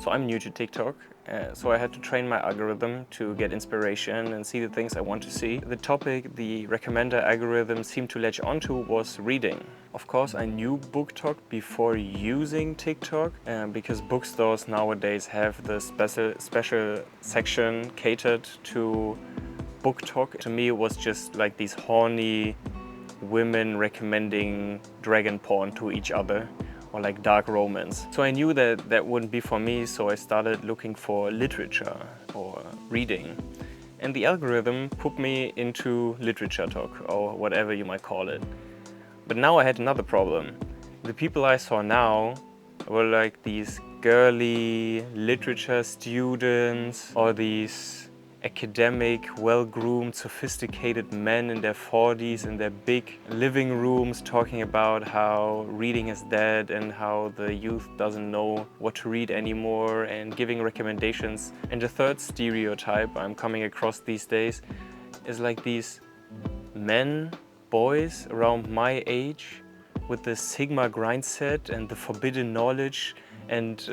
So I'm new to TikTok, so I had to train my algorithm to get inspiration and see the things I want to see. The topic the recommender algorithm seemed to latch onto was reading. Of course, I knew BookTok before using TikTok, because bookstores nowadays have the special section catered to BookTok. To me, it was just like these horny women recommending dragon porn to each other, or like dark romance. So I knew that that wouldn't be for me, so I started looking for literature or reading. And the algorithm put me into LiteratureTok, or whatever you might call it. But now I had another problem. The people I saw now were like these girly literature students, or these academic, well-groomed, sophisticated men in their 40s in their big living rooms talking about how reading is dead and how the youth doesn't know what to read anymore, and giving recommendations. And the third stereotype I'm coming across these days is like these men, boys around my age with the Sigma grind set and the forbidden knowledge and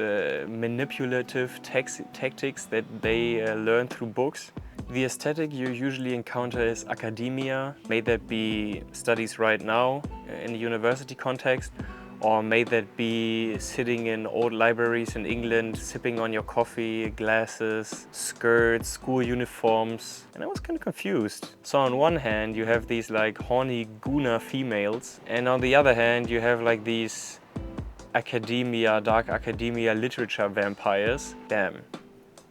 manipulative tactics that they learn through books. The aesthetic you usually encounter is academia. May that be studies right now in a university context, or may that be sitting in old libraries in England, sipping on your coffee, glasses, skirts, school uniforms. And I was kind of confused. So on one hand, you have these like horny gooner females, and on the other hand, you have like these academia, dark academia literature vampires. Damn,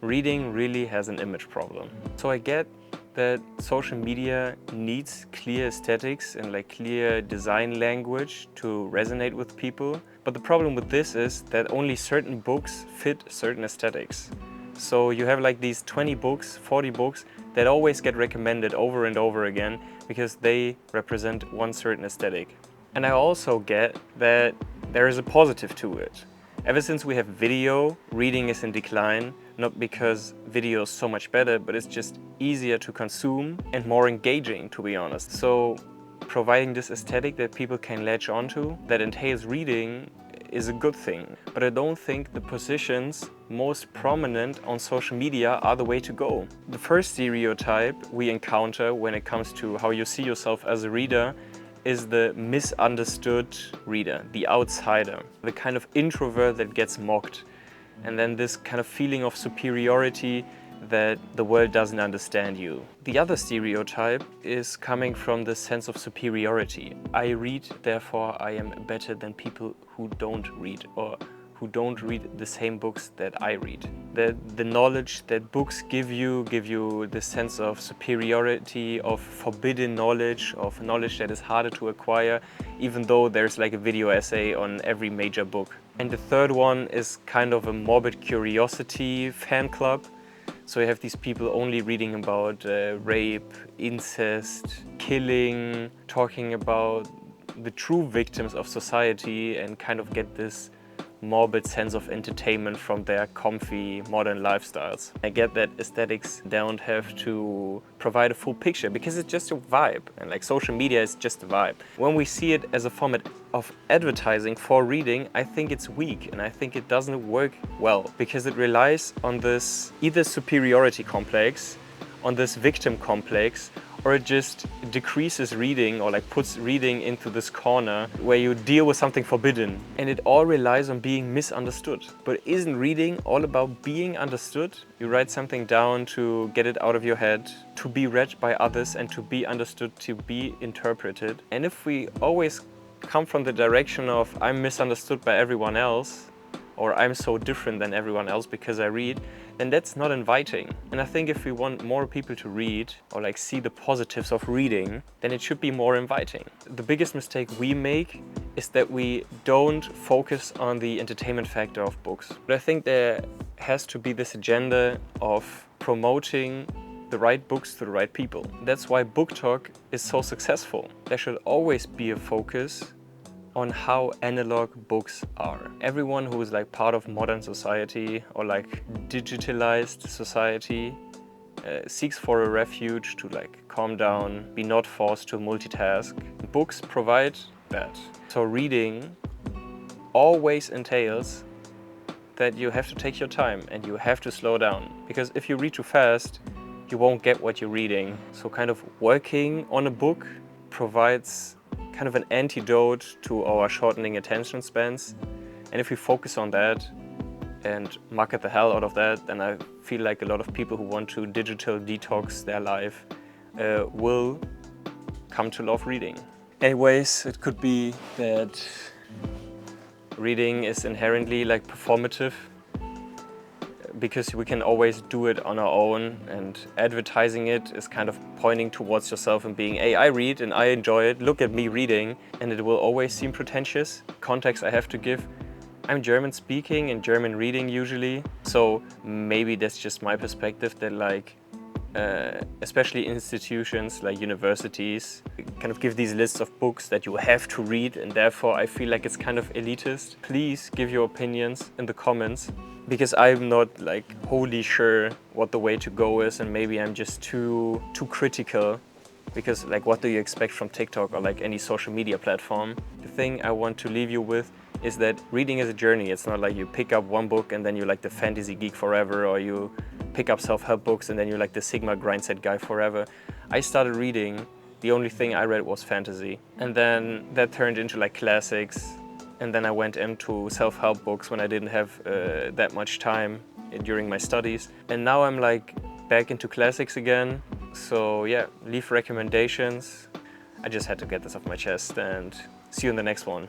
reading really has an image problem. So I get that social media needs clear aesthetics and like clear design language to resonate with people. But the problem with this is that only certain books fit certain aesthetics. So you have like these 20 books, 40 books that always get recommended over and over again because they represent one certain aesthetic. And I also get that there is a positive to it. Ever since we have video, reading is in decline, not because video is so much better, but it's just easier to consume and more engaging, to be honest. So providing this aesthetic that people can latch onto, that entails reading, is a good thing. But I don't think the positions most prominent on social media are the way to go. The first stereotype we encounter when it comes to how you see yourself as a reader is the misunderstood reader, the outsider, the kind of introvert that gets mocked, and then this kind of feeling of superiority that the world doesn't understand you. The other stereotype is coming from the sense of superiority. I read, therefore I am better than people who don't read, or who don't read the same books that I read. The knowledge that books give you the sense of superiority, of forbidden knowledge, of knowledge that is harder to acquire, even though there's like a video essay on every major book. And the third one is kind of a morbid curiosity fan club. So you have these people only reading about rape, incest, killing, talking about the true victims of society, and kind of get this morbid sense of entertainment from their comfy modern lifestyles. I get that aesthetics don't have to provide a full picture because it's just a vibe, and like social media is just a vibe. When we see it as a format of advertising for reading, I think it's weak, and I think it doesn't work well because it relies on this either superiority complex, on this victim complex, or it just decreases reading, or like puts reading into this corner where you deal with something forbidden. And it all relies on being misunderstood. But isn't reading all about being understood? You write something down to get it out of your head, to be read by others, and to be understood, to be interpreted. And if we always come from the direction of I'm misunderstood by everyone else, or I'm so different than everyone else because I read, then that's not inviting. And I think if we want more people to read, or like see the positives of reading, then it should be more inviting. The biggest mistake we make is that we don't focus on the entertainment factor of books. But I think there has to be this agenda of promoting the right books to the right people. That's why BookTok is so successful. There should always be a focus on how analog books are. Everyone who is like part of modern society, or like digitalized society, seeks for a refuge to like calm down, be not forced to multitask. Books provide that. So reading always entails that you have to take your time and you have to slow down. Because if you read too fast, you won't get what you're reading. So kind of working on a book provides kind of an antidote to our shortening attention spans. And if we focus on that and market the hell out of that, then I feel like a lot of people who want to digital detox their life will come to love reading. Anyways, it could be that reading is inherently like performative, because we can always do it on our own, and advertising it is kind of pointing towards yourself and being, hey, I read and I enjoy it, look at me reading, and it will always seem pretentious. Context I have to give: I'm German speaking and German reading usually, so maybe that's just my perspective that like especially institutions like universities kind of give these lists of books that you have to read, and therefore I feel like it's kind of elitist. Please give your opinions in the comments, because I'm not like wholly sure what the way to go is, and maybe I'm just too critical, because like what do you expect from TikTok or like any social media platform? The thing I want to leave you with is that reading is a journey. It's not like you pick up one book and then you're like the fantasy geek forever, or you pick up self-help books and then you're like the Sigma grindset guy forever. I started reading, the only thing I read was fantasy. And then that turned into like classics. And then I went into self-help books when I didn't have that much time during my studies. And now I'm like back into classics again. So yeah, leave recommendations. I just had to get this off my chest, and see you in the next one.